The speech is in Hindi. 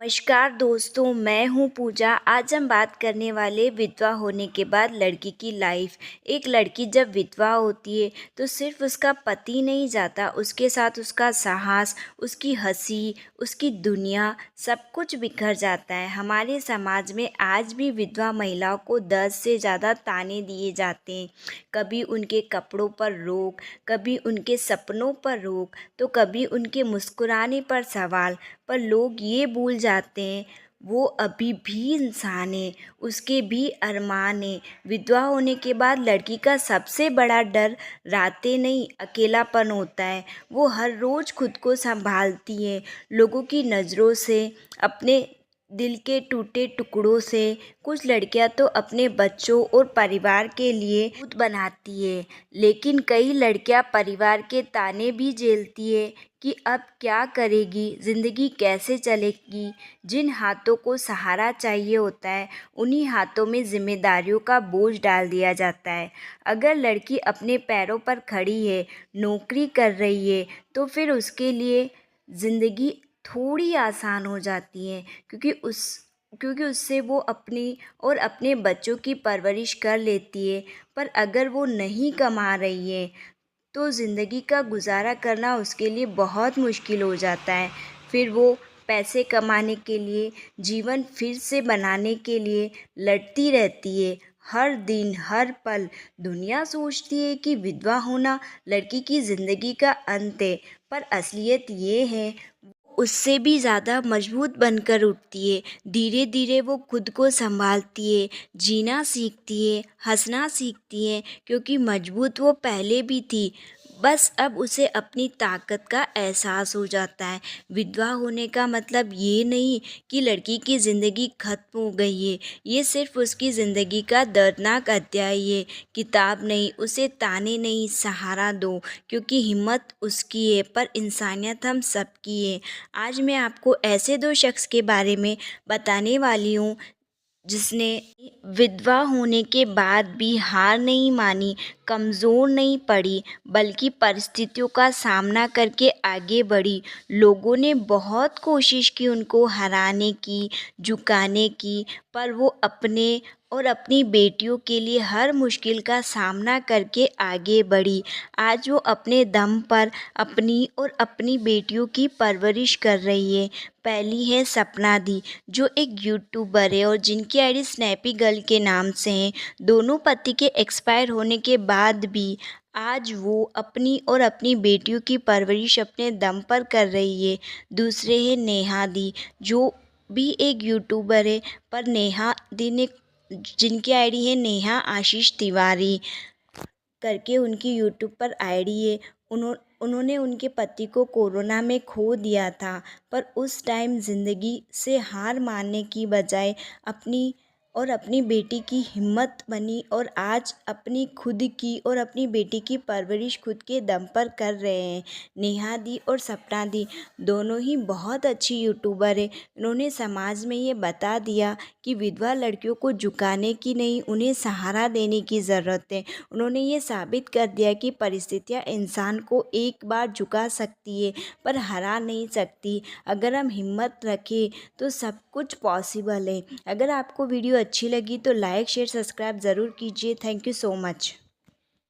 नमस्कार दोस्तों, मैं हूँ पूजा। आज हम बात करने वाले विधवा होने के बाद लड़की की लाइफ। एक लड़की जब विधवा होती है तो सिर्फ उसका पति नहीं जाता, उसके साथ उसका साहस, उसकी हंसी, उसकी दुनिया सब कुछ बिखर जाता है। हमारे समाज में आज भी विधवा महिलाओं को 10 से ज़्यादा ताने दिए जाते हैं। कभी उनके कपड़ों पर रोक, कभी उनके सपनों पर रोक, तो कभी उनके मुस्कुराने पर सवाल। पर लोग ये भूल जाते हैं वो अभी भी इंसान है, उसके भी अरमान है। विधवा होने के बाद लड़की का सबसे बड़ा डर रातें नहीं, अकेलापन होता है। वो हर रोज़ खुद को संभालती है, लोगों की नज़रों से, अपने दिल के टूटे टुकड़ों से। कुछ लड़कियां तो अपने बच्चों और परिवार के लिए खुद बनाती है, लेकिन कई लड़कियां परिवार के ताने भी झेलती है कि अब क्या करेगी, ज़िंदगी कैसे चलेगी। जिन हाथों को सहारा चाहिए होता है उन्हीं हाथों में जिम्मेदारियों का बोझ डाल दिया जाता है। अगर लड़की अपने पैरों पर खड़ी है, नौकरी कर रही है, तो फिर उसके लिए ज़िंदगी थोड़ी आसान हो जाती है, क्योंकि उससे वो अपनी और अपने बच्चों की परवरिश कर लेती है। पर अगर वो नहीं कमा रही है तो ज़िंदगी का गुजारा करना उसके लिए बहुत मुश्किल हो जाता है। फिर वो पैसे कमाने के लिए, जीवन फिर से बनाने के लिए लड़ती रहती है, हर दिन हर पल। दुनिया सोचती है कि विधवा होना लड़की की ज़िंदगी का अंत है, पर असलियत ये है उससे भी ज़्यादा मजबूत बनकर उठती है। धीरे धीरे वो खुद को संभालती है, जीना सीखती है, हंसना सीखती है, क्योंकि मजबूत वो पहले भी थी। बस अब उसे अपनी ताकत का एहसास हो जाता है। विधवा होने का मतलब ये नहीं कि लड़की की ज़िंदगी खत्म हो गई है, ये सिर्फ उसकी ज़िंदगी का दर्दनाक अध्याय है। किताब नहीं, उसे ताने नहीं, सहारा दो, क्योंकि हिम्मत उसकी है पर इंसानियत हम सबकी है। आज मैं आपको ऐसे दो शख्स के बारे में बताने वाली हूँ जिसने विधवा होने के बाद भी हार नहीं मानी, कमज़ोर नहीं पड़ी, बल्कि परिस्थितियों का सामना करके आगे बढ़ी। लोगों ने बहुत कोशिश की उनको हराने की, झुकाने की, पर वो अपने और अपनी बेटियों के लिए हर मुश्किल का सामना करके आगे बढ़ी। आज वो अपने दम पर अपनी और अपनी बेटियों की परवरिश कर रही है। पहली है सपना दी, जो एक यूट्यूबर है और जिनकी आईडी स्नैपी गर्ल के नाम से है। दोनों पति के एक्सपायर होने के बाद भी आज वो अपनी और अपनी बेटियों की परवरिश अपने दम पर कर रही है। दूसरे है नेहा दी, जो भी एक यूट्यूबर है, पर नेहा दी ने जिनकी आईडी है नेहा आशीष तिवारी करके उनकी यूट्यूब पर आईडी है। उन्होंने उनके पति को कोरोना में खो दिया था, पर उस टाइम ज़िंदगी से हार मानने की बजाय अपनी और अपनी बेटी की हिम्मत बनी और आज अपनी खुद की और अपनी बेटी की परवरिश खुद के दम पर कर रहे हैं। नेहा दी और सपना दी दोनों ही बहुत अच्छी यूट्यूबर है। उन्होंने समाज में ये बता दिया कि विधवा लड़कियों को झुकाने की नहीं, उन्हें सहारा देने की ज़रूरत है। उन्होंने ये साबित कर दिया कि परिस्थितियाँ इंसान को एक बार झुका सकती है पर हरा नहीं सकती। अगर हम हिम्मत रखें तो सब कुछ पॉसिबल है। अगर आपको वीडियो अच्छी लगी तो लाइक शेयर सब्सक्राइब ज़रूर कीजिए। Thank you so much.